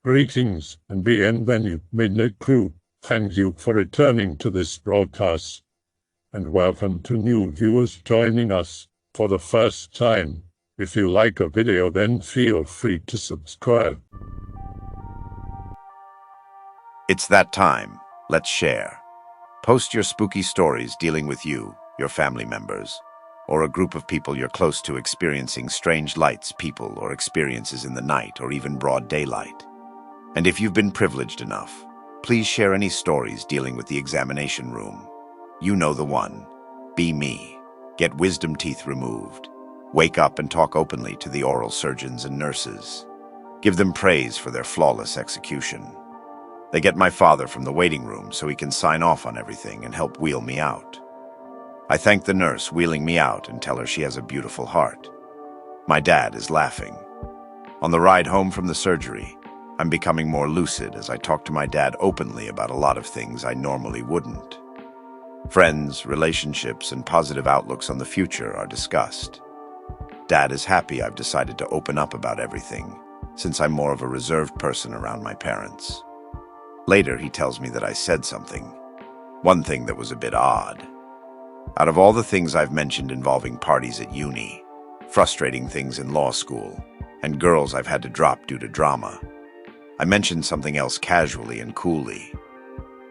Greetings and bienvenue, Midnight crew. Thank you for returning to this broadcast, and welcome to new viewers joining us for the first time. If you like a video, then feel free to subscribe. It's that time. Let's share. Post your spooky stories dealing with you, your family members, or a group of people you're close to experiencing strange lights, people, or experiences in the night or even broad daylight. And if you've been privileged enough, please share any stories dealing with the examination room. You know the one. Be me. Get wisdom teeth removed. Wake up and talk openly to the oral surgeons and nurses. Give them praise for their flawless execution. They get my father from the waiting room so he can sign off on everything and help wheel me out. I thank the nurse wheeling me out and tell her she has a beautiful heart. My dad is laughing. On the ride home from the surgery, I'm becoming more lucid as I talk to my dad openly about a lot of things I normally wouldn't. Friends, relationships, and positive outlooks on the future are discussed. Dad is happy I've decided to open up about everything, since I'm more of a reserved person around my parents. Later, he tells me that I said something. One thing that was a bit odd. Out of all the things I've mentioned involving parties at uni, frustrating things in law school, and girls I've had to drop due to drama, I mentioned something else casually and coolly.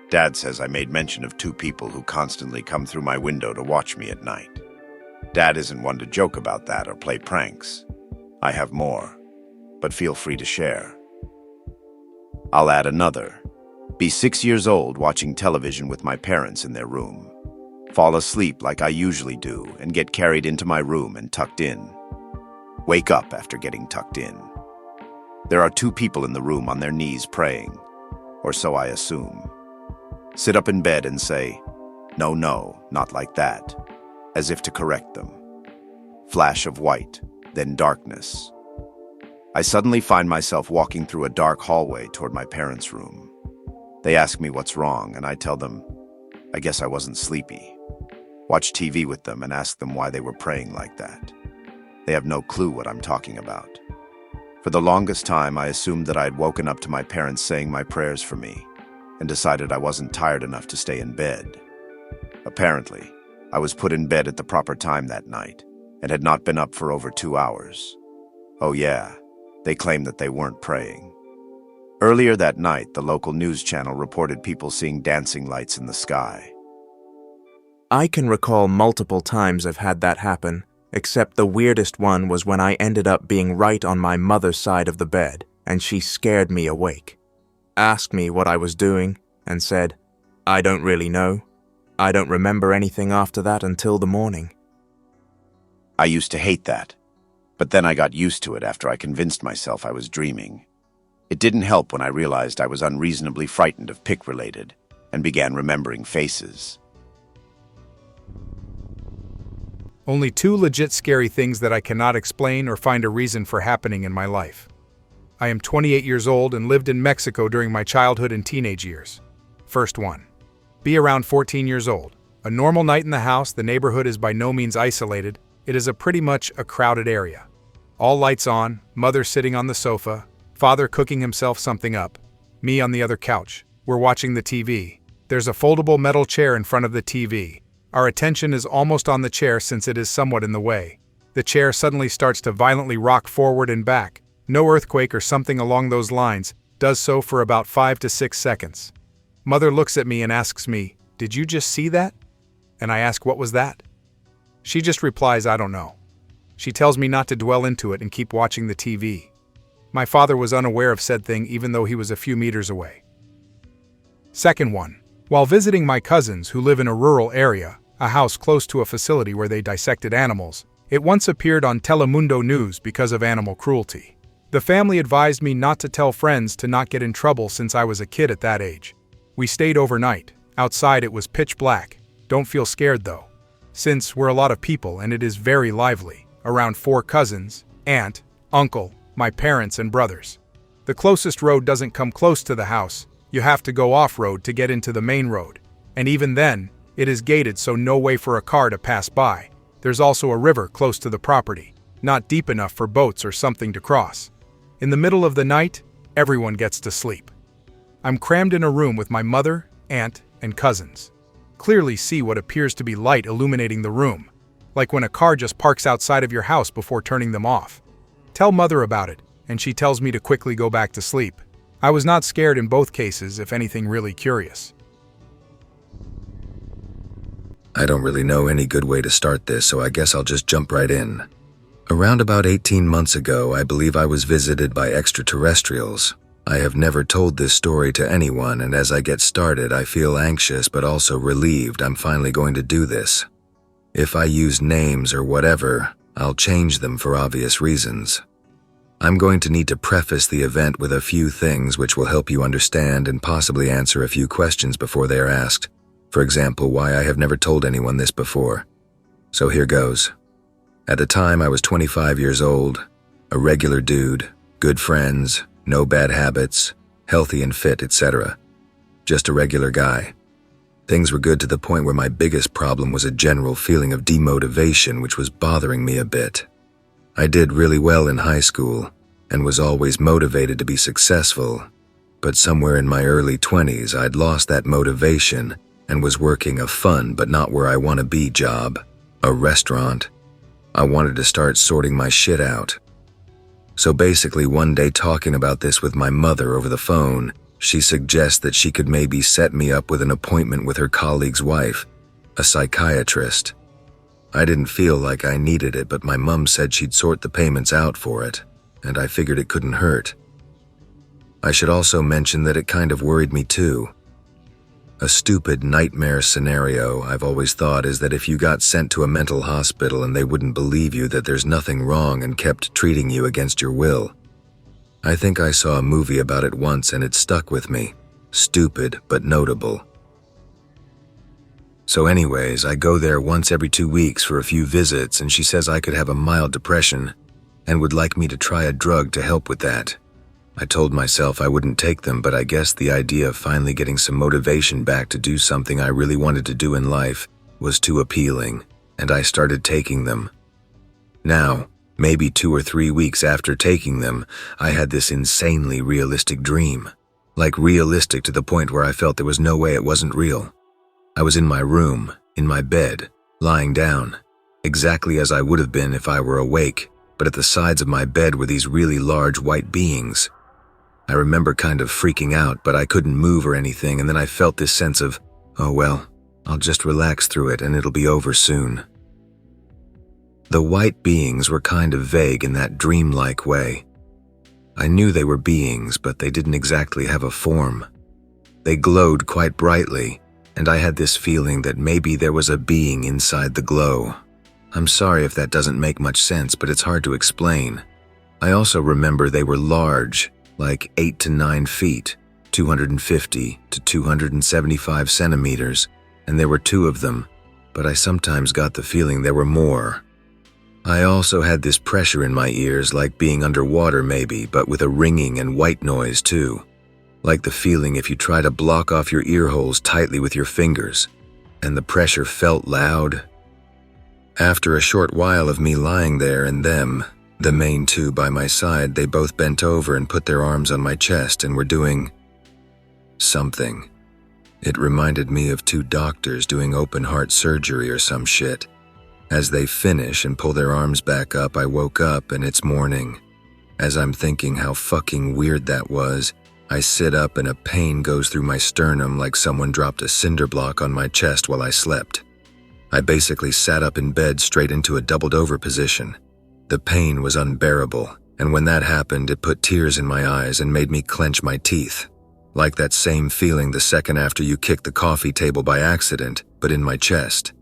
Dad says I made mention of two people who constantly come through my window to watch me at night. Dad isn't one to joke about that or play pranks. I have more, but feel free to share. I'll add another. Be 6 years old watching television with my parents in their room. Fall asleep like I usually do and get carried into my room and tucked in. Wake up after getting tucked in. There are two people in the room on their knees praying, or so I assume. Sit up in bed and say, "No, no, not like that," as if to correct them. Flash of white, then darkness. I suddenly find myself walking through a dark hallway toward my parents' room. They ask me what's wrong, and I tell them, I guess I wasn't sleepy. Watch TV with them and ask them why they were praying like that. They have no clue what I'm talking about. For the longest time, I assumed that I had woken up to my parents saying my prayers for me, and decided I wasn't tired enough to stay in bed. Apparently, I was put in bed at the proper time that night, and had not been up for over 2 hours. Oh yeah, they claimed that they weren't praying. Earlier that night, the local news channel reported people seeing dancing lights in the sky. I can recall multiple times I've had that happen, except the weirdest one was when I ended up being right on my mother's side of the bed, and she scared me awake. Asked me what I was doing, and said, "I don't really know. I don't remember anything after that until the morning." I used to hate that, but then I got used to it after I convinced myself I was dreaming. It didn't help when I realized I was unreasonably frightened of pick-related, and began remembering faces. Only two legit scary things that I cannot explain or find a reason for happening in my life. I am 28 years old and lived in Mexico during my childhood and teenage years. First one. Be around 14 years old. A normal night in the house, the neighborhood is by no means isolated. It is pretty much a crowded area. All lights on, mother sitting on the sofa, father cooking himself something up, me on the other couch. We're watching the TV. There's a foldable metal chair in front of the TV. Our attention is almost on the chair since it is somewhat in the way. The chair suddenly starts to violently rock forward and back. No earthquake or something along those lines, does so for about 5 to 6 seconds. Mother looks at me and asks me, "Did you just see that?" And I ask, "What was that?" She just replies, "I don't know." She tells me not to dwell into it and keep watching the TV. My father was unaware of said thing even though he was a few meters away. Second one. While visiting my cousins who live in a rural area, a house close to a facility where they dissected animals, it once appeared on Telemundo News because of animal cruelty. The family advised me not to tell friends to not get in trouble since I was a kid at that age. We stayed overnight. Outside it was pitch black. Don't feel scared though, since we're a lot of people and it is very lively. Around 4 cousins, aunt, uncle, my parents and brothers. The closest road doesn't come close to the house. You have to go off-road to get into the main road. And even then, it is gated so no way for a car to pass by. There's also a river close to the property, not deep enough for boats or something to cross. In the middle of the night, everyone gets to sleep. I'm crammed in a room with my mother, aunt, and cousins. Clearly see what appears to be light illuminating the room, like when a car just parks outside of your house before turning them off. Tell mother about it, and she tells me to quickly go back to sleep. I was not scared in both cases, if anything, really curious. I don't really know any good way to start this, so I guess I'll just jump right in. Around about 18 months ago, I believe I was visited by extraterrestrials. I have never told this story to anyone, and as I get started, I feel anxious but also relieved I'm finally going to do this. If I use names or whatever, I'll change them for obvious reasons. I'm going to need to preface the event with a few things which will help you understand and possibly answer a few questions before they are asked. For example, why I have never told anyone this before. So here goes. At the time, I was 25 years old, a regular dude, good friends, no bad habits, healthy and fit, etc. Just a regular guy. Things were good to the point where my biggest problem was a general feeling of demotivation which was bothering me a bit. I did really well in high school and was always motivated to be successful, but somewhere in my early 20s I'd lost that motivation and was working a fun but not where I want to be job, a restaurant. I wanted to start sorting my shit out. So basically one day talking about this with my mother over the phone, she suggests that she could maybe set me up with an appointment with her colleague's wife, a psychiatrist. I didn't feel like I needed it, but my mom said she'd sort the payments out for it, and I figured it couldn't hurt. I should also mention that it kind of worried me too. A stupid nightmare scenario I've always thought is that if you got sent to a mental hospital and they wouldn't believe you that there's nothing wrong and kept treating you against your will. I think I saw a movie about it once and it stuck with me. Stupid, but notable. So anyways, I go there once every 2 weeks for a few visits and she says I could have a mild depression and would like me to try a drug to help with that. I told myself I wouldn't take them, but I guess the idea of finally getting some motivation back to do something I really wanted to do in life was too appealing, and I started taking them. Now, maybe 2 or 3 weeks after taking them, I had this insanely realistic dream. Like realistic to the point where I felt there was no way it wasn't real. I was in my room, in my bed, lying down, exactly as I would have been if I were awake, but at the sides of my bed were these really large white beings. I remember kind of freaking out, but I couldn't move or anything, and then I felt this sense of, oh well, I'll just relax through it and it'll be over soon. The white beings were kind of vague in that dreamlike way. I knew they were beings, but they didn't exactly have a form. They glowed quite brightly, and I had this feeling that maybe there was a being inside the glow. I'm sorry if that doesn't make much sense, but it's hard to explain. I also remember they were large, like 8 to 9 feet, 250 to 275 centimeters, and there were 2 of them, but I sometimes got the feeling there were more. I also had this pressure in my ears, like being underwater maybe, but with a ringing and white noise too. Like the feeling if you try to block off your ear holes tightly with your fingers, and the pressure felt loud. After a short while of me lying there and them, the main 2 by my side, they both bent over and put their arms on my chest and were doing something. It reminded me of 2 doctors doing open heart surgery or some shit. As they finish and pull their arms back up, I woke up and it's morning. As I'm thinking how fucking weird that was, I sit up and a pain goes through my sternum like someone dropped a cinder block on my chest while I slept. I basically sat up in bed straight into a doubled over position. The pain was unbearable, and when that happened, it put tears in my eyes and made me clench my teeth. Like that same feeling the second after you kicked the coffee table by accident, but in my chest.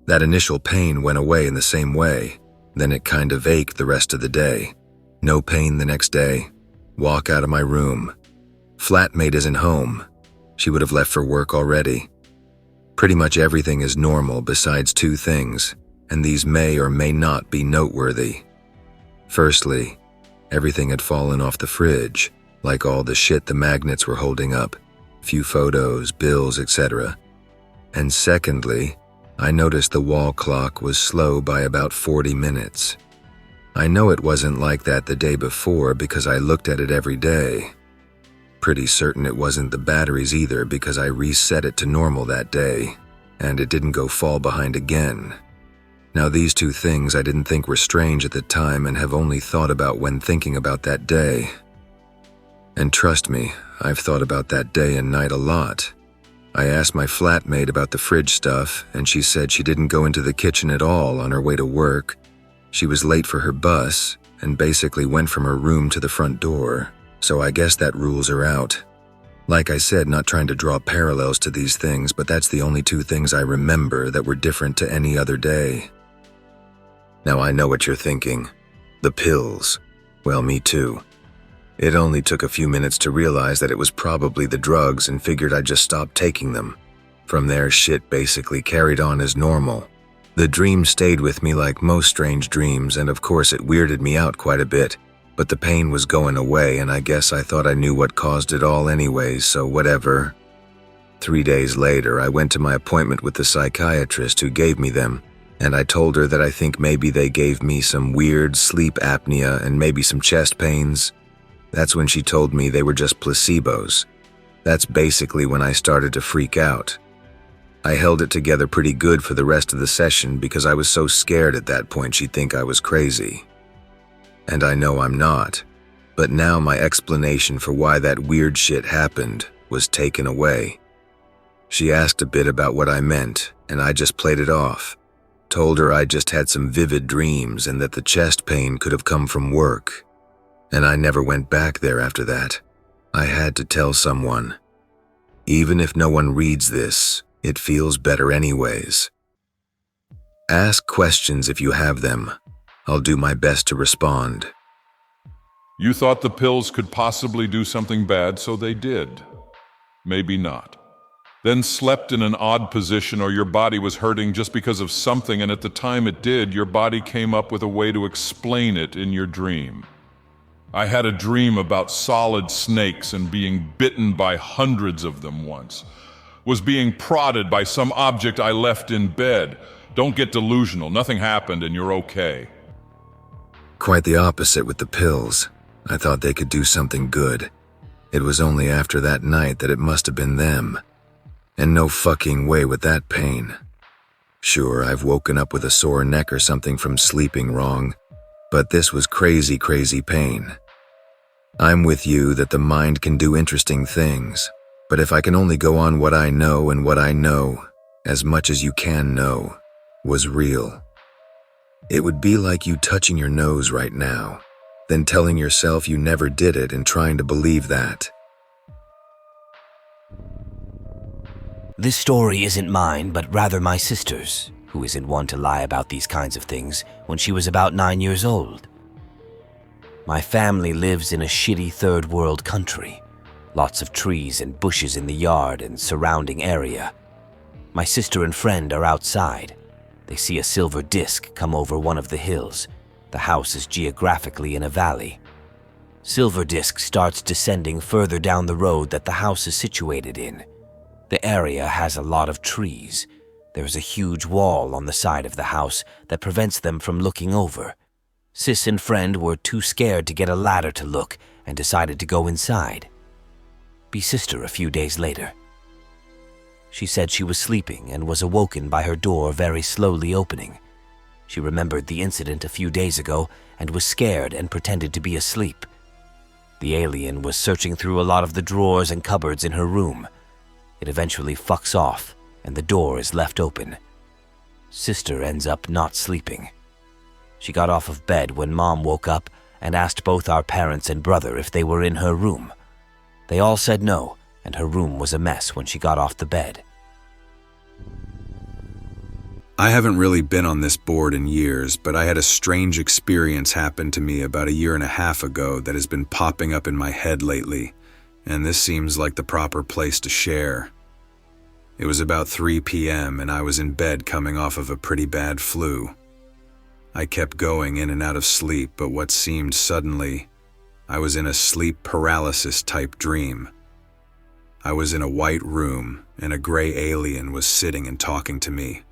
That initial pain went away in the same way, then it kind of ached the rest of the day. No pain the next day. Walk out of my room. Flatmate isn't home. She would have left for work already. Pretty much everything is normal besides 2 things, and these may or may not be noteworthy. Firstly, everything had fallen off the fridge, like all the shit the magnets were holding up, few photos, bills, etc. And secondly, I noticed the wall clock was slow by about 40 minutes. I know it wasn't like that the day before because I looked at it every day, pretty certain it wasn't the batteries either because I reset it to normal that day, and it didn't go fall behind again. Now these two things I didn't think were strange at the time and have only thought about when thinking about that day. And trust me, I've thought about that day and night a lot. I asked my flatmate about the fridge stuff, and she said she didn't go into the kitchen at all on her way to work. She was late for her bus, and basically went from her room to the front door, so I guess that rules her out. Like I said, not trying to draw parallels to these things, but that's the only two things I remember that were different to any other day. Now I know what you're thinking. The pills. Well, me too. It only took a few minutes to realize that it was probably the drugs and figured I'd just stop taking them. From there, shit basically carried on as normal. The dream stayed with me like most strange dreams, and of course it weirded me out quite a bit, but the pain was going away and I guess I thought I knew what caused it all anyways, so whatever. 3 days later, I went to my appointment with the psychiatrist who gave me them, and I told her that I think maybe they gave me some weird sleep apnea and maybe some chest pains. That's when she told me they were just placebos. That's basically when I started to freak out. I held it together pretty good for the rest of the session because I was so scared at that point she'd think I was crazy. And I know I'm not. But now my explanation for why that weird shit happened was taken away. She asked a bit about what I meant, and I just played it off. Told her I just had some vivid dreams and that the chest pain could have come from work. And I never went back there after that. I had to tell someone. Even if no one reads this, it feels better anyways. Ask questions if you have them. I'll do my best to respond. You thought the pills could possibly do something bad, so they did. Maybe not. Then slept in an odd position or your body was hurting just because of something, and at the time it did, your body came up with a way to explain it in your dream. I had a dream about solid snakes and being bitten by hundreds of them once. Was being prodded by some object I left in bed. Don't get delusional, nothing happened and you're okay. Quite the opposite with the pills. I thought they could do something good. It was only after that night that it must have been them. And no fucking way with that pain. Sure, I've woken up with a sore neck or something from sleeping wrong, but this was crazy, crazy pain. I'm with you that the mind can do interesting things, but if I can only go on what I know, and what I know, as much as you can know, was real. It would be like you touching your nose right now, then telling yourself you never did it and trying to believe that. This story isn't mine, but rather my sister's, who isn't one to lie about these kinds of things, when she was about 9 years old. My family lives in a shitty third world country. Lots of trees and bushes in the yard and surrounding area. My sister and friend are outside. They see a silver disc come over one of the hills. The house is geographically in a valley. Silver disc starts descending further down the road that the house is situated in. The area has a lot of trees. There's a huge wall on the side of the house that prevents them from looking over. Sis and friend were too scared to get a ladder to look and decided to go inside. Be sister a few days later. She said she was sleeping and was awoken by her door very slowly opening. She remembered the incident a few days ago and was scared and pretended to be asleep. The alien was searching through a lot of the drawers and cupboards in her room. It eventually fucks off and the door is left open. Sister ends up not sleeping. She got off of bed when Mom woke up and asked both our parents and brother if they were in her room. They all said no, and her room was a mess when she got off the bed. I haven't really been on this board in years, but I had a strange experience happen to me about 1.5 years ago that has been popping up in my head lately, and this seems like the proper place to share. It was about 3 p.m. and I was in bed coming off of a pretty bad flu. I kept going in and out of sleep, but what seemed suddenly, I was in a sleep paralysis type dream. I was in a white room and a gray alien was sitting and talking to me.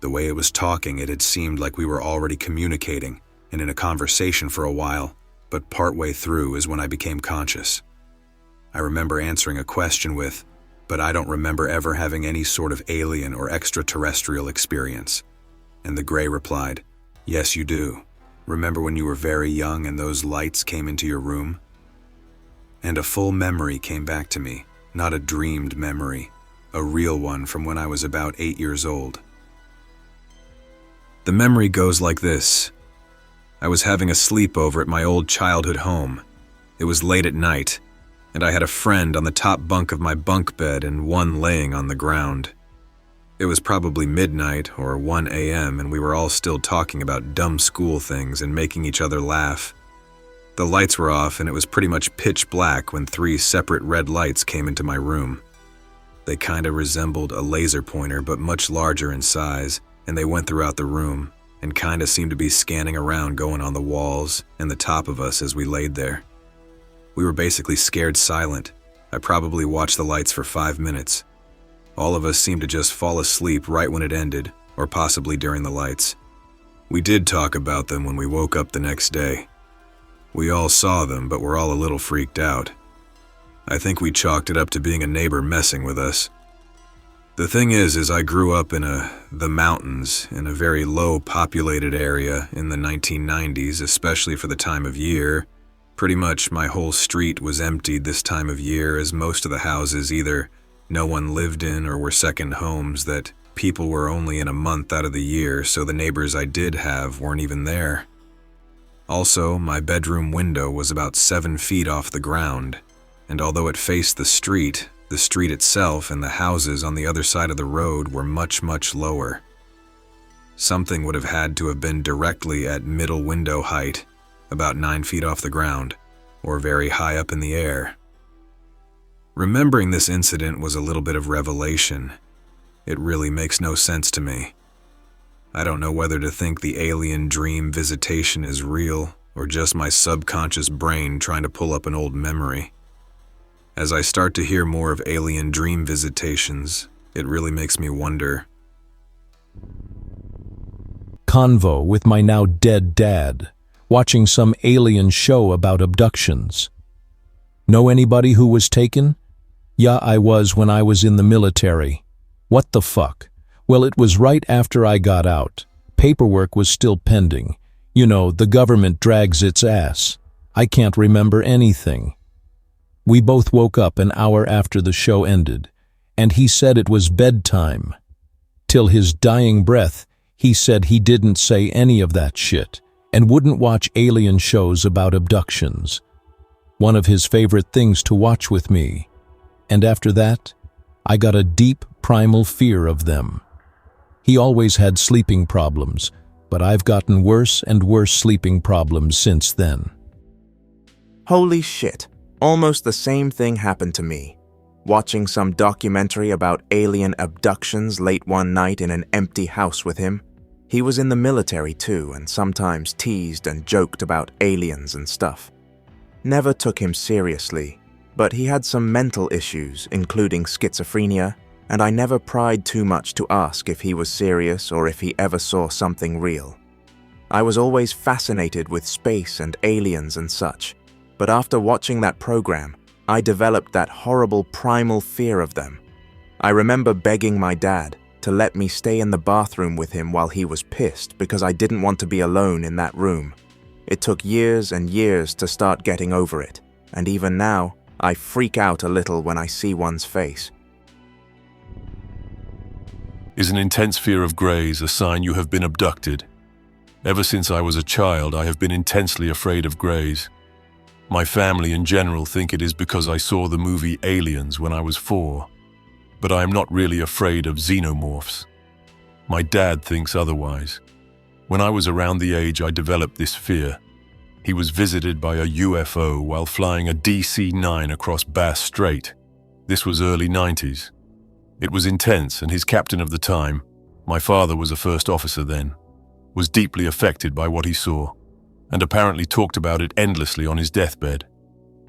The way it was talking, it had seemed like we were already communicating and in a conversation for a while, but partway through is when I became conscious. I remember answering a question with, "But I don't remember ever having any sort of alien or extraterrestrial experience." And the gray replied, "Yes, you do. Remember when you were very young and those lights came into your room?" And a full memory came back to me, not a dreamed memory, a real one from when I was about 8 years old. The memory goes like this. I was having a sleepover at my old childhood home. It was late at night, and I had a friend on the top bunk of my bunk bed and one laying on the ground. It was probably midnight or 1 a.m., and we were all still talking about dumb school things and making each other laugh. The lights were off, and it was pretty much pitch black when 3 separate red lights came into my room. They kinda resembled a laser pointer, but much larger in size, and they went throughout the room and kinda seemed to be scanning around, going on the walls and the top of us as we laid there. We were basically scared silent. I probably watched the lights for 5 minutes. All of us seemed to just fall asleep right when it ended, or possibly during the lights. We did talk about them when we woke up the next day. We all saw them, but were all a little freaked out. I think we chalked it up to being a neighbor messing with us. The thing is I grew up in the mountains, in a very low populated area in the 1990s, especially for the time of year. Pretty much my whole street was emptied this time of year, as most of the houses either no one lived in or were second homes that people were only in a month out of the year, so the neighbors I did have weren't even there. Also, my bedroom window was about 7 feet off the ground, and although it faced the street itself and the houses on the other side of the road were much, much lower. Something would have had to have been directly at middle window height, about 9 feet off the ground, or very high up in the air. Remembering this incident was a little bit of revelation. It really makes no sense to me. I don't know whether to think the alien dream visitation is real or just my subconscious brain trying to pull up an old memory. As I start to hear more of alien dream visitations, it really makes me wonder. Convo with my now dead dad, watching some alien show about abductions. Know anybody who was taken? Yeah, I was when I was in the military. What the fuck? Well, it was right after I got out. Paperwork was still pending. You know, the government drags its ass. I can't remember anything. We both woke up an hour after the show ended, and he said it was bedtime. Till his dying breath, he said he didn't say any of that shit, and wouldn't watch alien shows about abductions. One of his favorite things to watch with me. And after that, I got a deep, primal fear of them. He always had sleeping problems, but I've gotten worse and worse sleeping problems since then. Holy shit, almost the same thing happened to me. Watching some documentary about alien abductions late one night in an empty house with him. He was in the military too, and sometimes teased and joked about aliens and stuff. Never took him seriously, but he had some mental issues, including schizophrenia, and I never pried too much to ask if he was serious or if he ever saw something real. I was always fascinated with space and aliens and such, but after watching that program, I developed that horrible primal fear of them. I remember begging my dad to let me stay in the bathroom with him while he was pissed because I didn't want to be alone in that room. It took years and years to start getting over it, and even now, I freak out a little when I see one's face. Is an intense fear of greys a sign you have been abducted? Ever since I was a child, I have been intensely afraid of greys. My family in general think it is because I saw the movie Aliens when I was 4. But I am not really afraid of xenomorphs. My dad thinks otherwise. When I was around the age I developed this fear. He was visited by a UFO while flying a DC-9 across Bass Strait. This was early 90s. It was intense, and his captain of the time, my father was a first officer then, was deeply affected by what he saw, and apparently talked about it endlessly on his deathbed.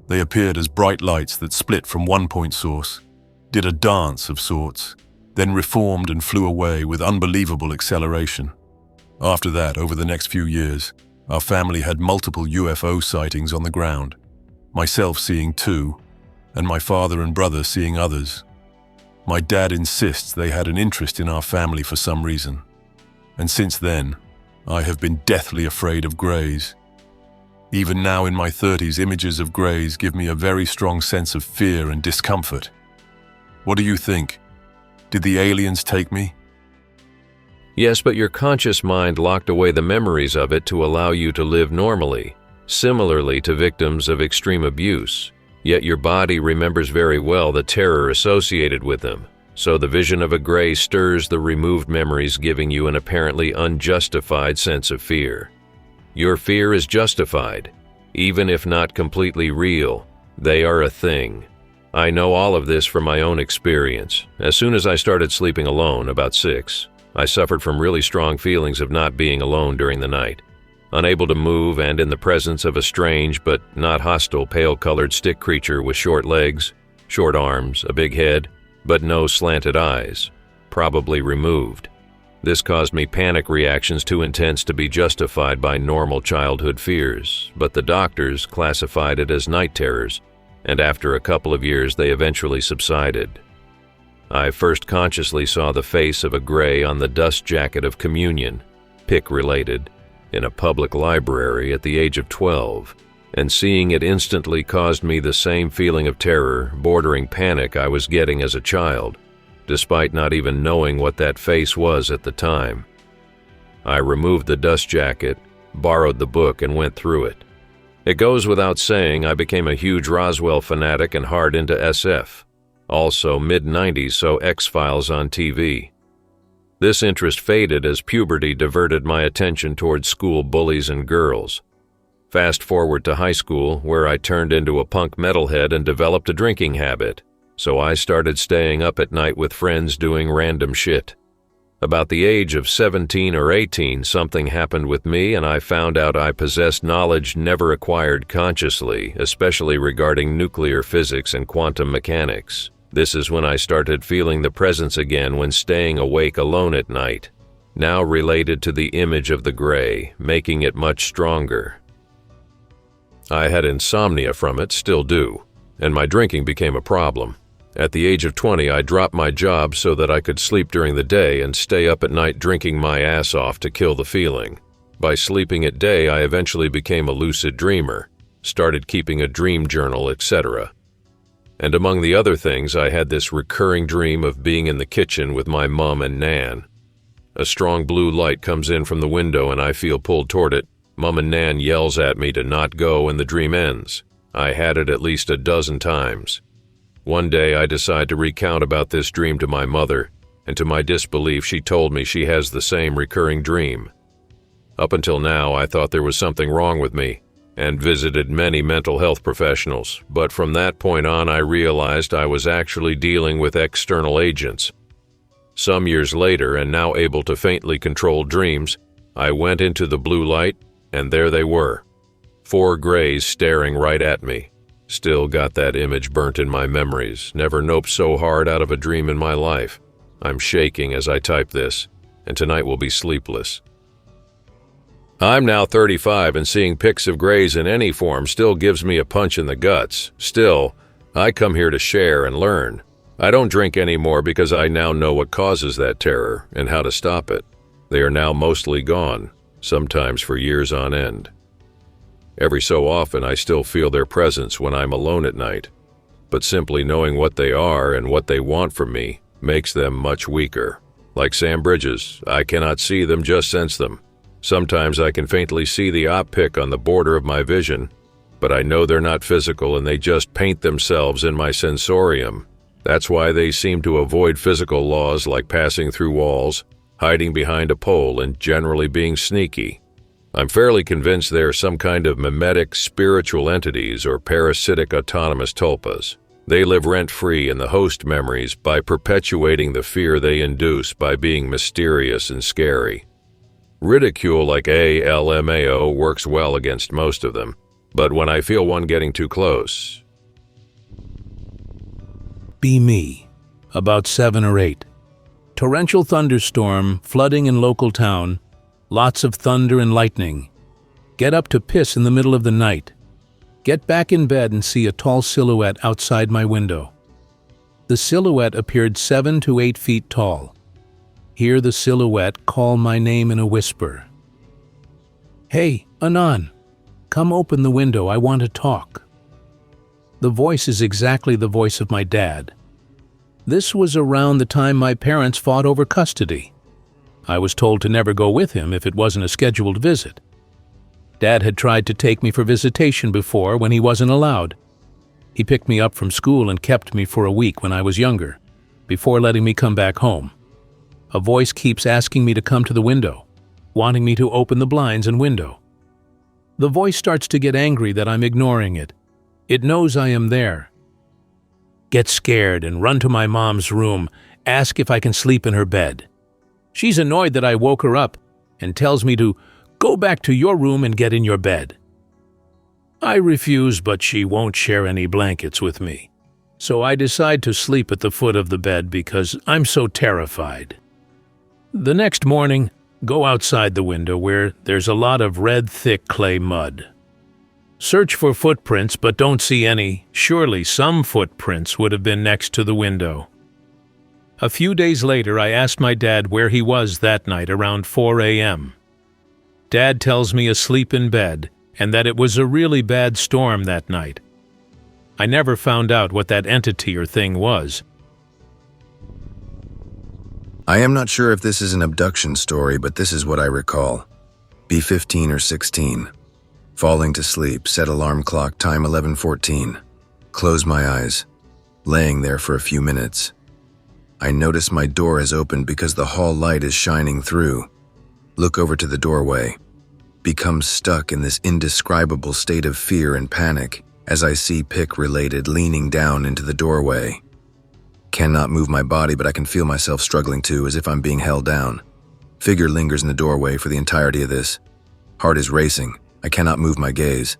They appeared as bright lights that split from one point source, did a dance of sorts, then reformed and flew away with unbelievable acceleration. After that, over the next few years, our family had multiple UFO sightings on the ground, myself seeing 2, and my father and brother seeing others. My dad insists they had an interest in our family for some reason, and since then, I have been deathly afraid of greys. Even now in my 30s, images of greys give me a very strong sense of fear and discomfort. What do you think? Did the aliens take me? Yes, but your conscious mind locked away the memories of it to allow you to live normally, similarly to victims of extreme abuse. Yet your body remembers very well the terror associated with them, so the vision of a gray stirs the removed memories, giving you an apparently unjustified sense of fear. Your fear is justified, even if not completely real. They are a thing. I know all of this from my own experience. As soon as I started sleeping alone, about 6, I suffered from really strong feelings of not being alone during the night. Unable to move and in the presence of a strange but not hostile pale-colored stick creature with short legs, short arms, a big head, but no slanted eyes, probably removed. This caused me panic reactions too intense to be justified by normal childhood fears, but the doctors classified it as night terrors, and after a couple of years they eventually subsided. I first consciously saw the face of a gray on the dust jacket of communion, PIC-related, in a public library at the age of 12, and seeing it instantly caused me the same feeling of terror, bordering panic I was getting as a child, despite not even knowing what that face was at the time. I removed the dust jacket, borrowed the book, and went through it. It goes without saying I became a huge Roswell fanatic and hard into SF. Also mid-90s, so X-Files on TV. This interest faded as puberty diverted my attention towards school bullies and girls. Fast forward to high school, where I turned into a punk metalhead and developed a drinking habit, so I started staying up at night with friends doing random shit. About the age of 17 or 18, something happened with me and I found out I possessed knowledge never acquired consciously, especially regarding nuclear physics and quantum mechanics. This is when I started feeling the presence again when staying awake alone at night, now related to the image of the gray, making it much stronger. I had insomnia from it, still do, and my drinking became a problem. At the age of 20, I dropped my job so that I could sleep during the day and stay up at night drinking my ass off to kill the feeling. By sleeping at day, I eventually became a lucid dreamer, started keeping a dream journal, etc. And among the other things, I had this recurring dream of being in the kitchen with my mom and Nan. A strong blue light comes in from the window and I feel pulled toward it. Mom and Nan yells at me to not go and the dream ends. I had it at least a dozen times. One day I decide to recount about this dream to my mother, and to my disbelief she told me she has the same recurring dream. Up until now I thought there was something wrong with me, and visited many mental health professionals, but from that point on I realized I was actually dealing with external agents. Some years later, and now able to faintly control dreams, I went into the blue light, and there they were. 4 grays staring right at me. Still got that image burnt in my memories, never noped so hard out of a dream in my life. I'm shaking as I type this, and tonight will be sleepless. I'm now 35 and seeing pics of grays in any form still gives me a punch in the guts. Still, I come here to share and learn. I don't drink anymore because I now know what causes that terror and how to stop it. They are now mostly gone, sometimes for years on end. Every so often I still feel their presence when I'm alone at night, but simply knowing what they are and what they want from me makes them much weaker. Like Sam Bridges, I cannot see them, just sense them. Sometimes I can faintly see the op-pic on the border of my vision, but I know they're not physical and they just paint themselves in my sensorium. That's why they seem to avoid physical laws like passing through walls, hiding behind a pole, and generally being sneaky. I'm fairly convinced they are some kind of mimetic spiritual entities or parasitic autonomous tulpas. They live rent-free in the host memories by perpetuating the fear they induce by being mysterious and scary. Ridicule like lmao works well against most of them, but when I feel one getting too close... Be me. About 7 or 8. Torrential thunderstorm, flooding in local town, lots of thunder and lightning. Get up to piss in the middle of the night. get back in bed and see a tall silhouette outside my window. The silhouette appeared 7 to 8 feet tall. Hear the silhouette call my name in a whisper. "Hey, Anon, come open the window, I want to talk." The voice is exactly the voice of my dad. This was around the time my parents fought over custody. I was told to never go with him if it wasn't a scheduled visit. Dad had tried to take me for visitation before when he wasn't allowed. He picked me up from school and kept me for a week when I was younger, before letting me come back home. A voice keeps asking me to come to the window, wanting me to open the blinds and window. The voice starts to get angry that I'm ignoring it. It knows I am there. Get scared and run to my mom's room, ask if I can sleep in her bed. She's annoyed that I woke her up and tells me to go back to your room and get in your bed. I refuse, but she won't share any blankets with me. So I decide to sleep at the foot of the bed because I'm so terrified. The next morning, go outside the window where there's a lot of red, thick clay mud. Search for footprints, but don't see any. Surely some footprints would have been next to the window. A few days later, I asked my dad where he was that night around 4 a.m. Dad tells me asleep in bed and that it was a really bad storm that night. I never found out what that entity or thing was. I am not sure if this is an abduction story, but this is what I recall. Be 15 or 16. Falling to sleep, set alarm clock, time 11:14. Close my eyes. Laying there for a few minutes. I notice my door has opened because the hall light is shining through. Look over to the doorway. Become stuck in this indescribable state of fear and panic as I see Pick-related leaning down into the doorway. Cannot move my body, but I can feel myself struggling too, as if I'm being held down. Figure lingers in the doorway for the entirety of this. Heart is racing. I cannot move my gaze.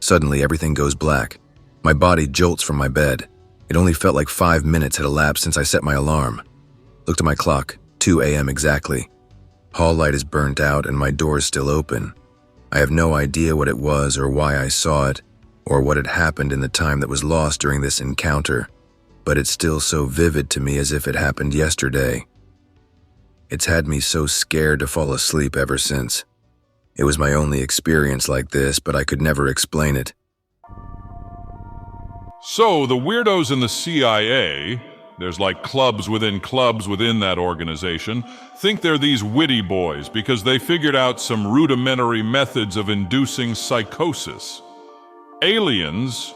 Suddenly, everything goes black. My body jolts from my bed. It only felt like 5 minutes had elapsed since I set my alarm. Looked at my clock, 2 a.m. exactly. Hall light is burnt out and my door is still open. I have no idea what it was or why I saw it, or what had happened in the time that was lost during this encounter, but it's still so vivid to me as if it happened yesterday. It's had me so scared to fall asleep ever since. It was my only experience like this, but I could never explain it. So, the weirdos in the CIA, there's like clubs within that organization, think they're these witty boys because they figured out some rudimentary methods of inducing psychosis. Aliens,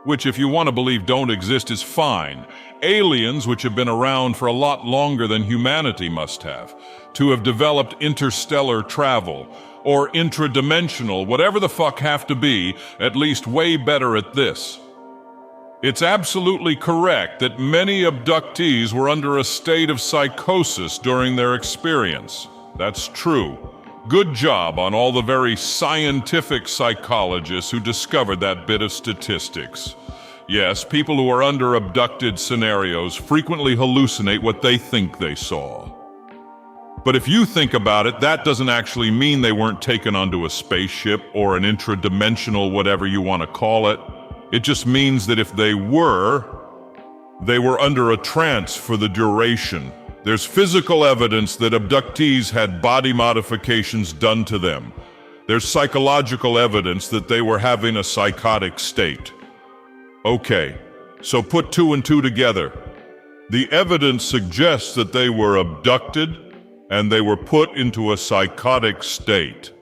which if you want to believe don't exist, is fine. Aliens, which have been around for a lot longer than humanity must have, to have developed interstellar travel, or intradimensional, whatever the fuck have to be, at least way better at this. It's absolutely correct that many abductees were under a state of psychosis during their experience. That's true. Good job on all the very scientific psychologists who discovered that bit of statistics. Yes, people who are under abducted scenarios frequently hallucinate what they think they saw. But if you think about it, that doesn't actually mean they weren't taken onto a spaceship or an intradimensional whatever you want to call it. It just means that if they were under a trance for the duration. There's physical evidence that abductees had body modifications done to them. There's psychological evidence that they were having a psychotic state. Okay, so put 2 and 2 together. The evidence suggests that they were abducted and they were put into a psychotic state.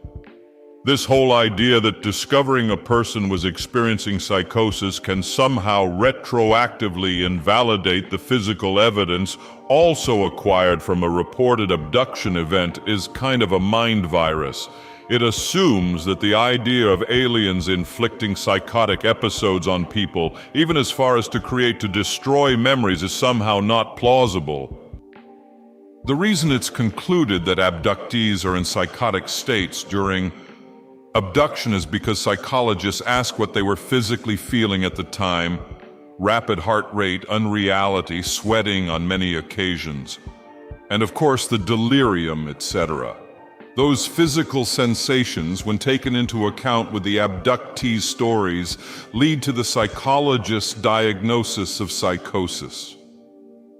This whole idea that discovering a person was experiencing psychosis can somehow retroactively invalidate the physical evidence also acquired from a reported abduction event is kind of a mind virus. It assumes that the idea of aliens inflicting psychotic episodes on people, even as far as to destroy memories, is somehow not plausible. The reason it's concluded that abductees are in psychotic states during abduction is because psychologists ask what they were physically feeling at the time: rapid heart rate, unreality, sweating on many occasions, and of course the delirium, etc. Those physical sensations, when taken into account with the abductees' stories, lead to the psychologist's diagnosis of psychosis.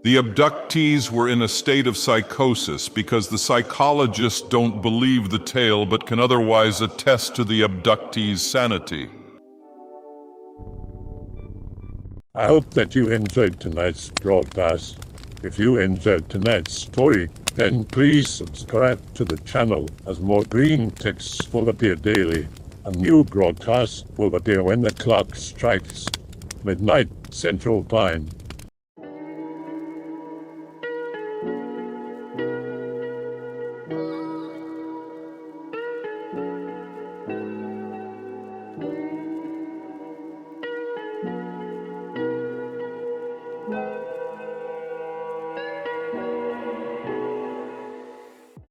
The abductees were in a state of psychosis because the psychologists don't believe the tale but can otherwise attest to the abductees' sanity. I hope that you enjoyed tonight's broadcast. If you enjoyed tonight's story, then please subscribe to the channel as more Greentext will appear daily. A new broadcast will appear when the clock strikes midnight Central Time.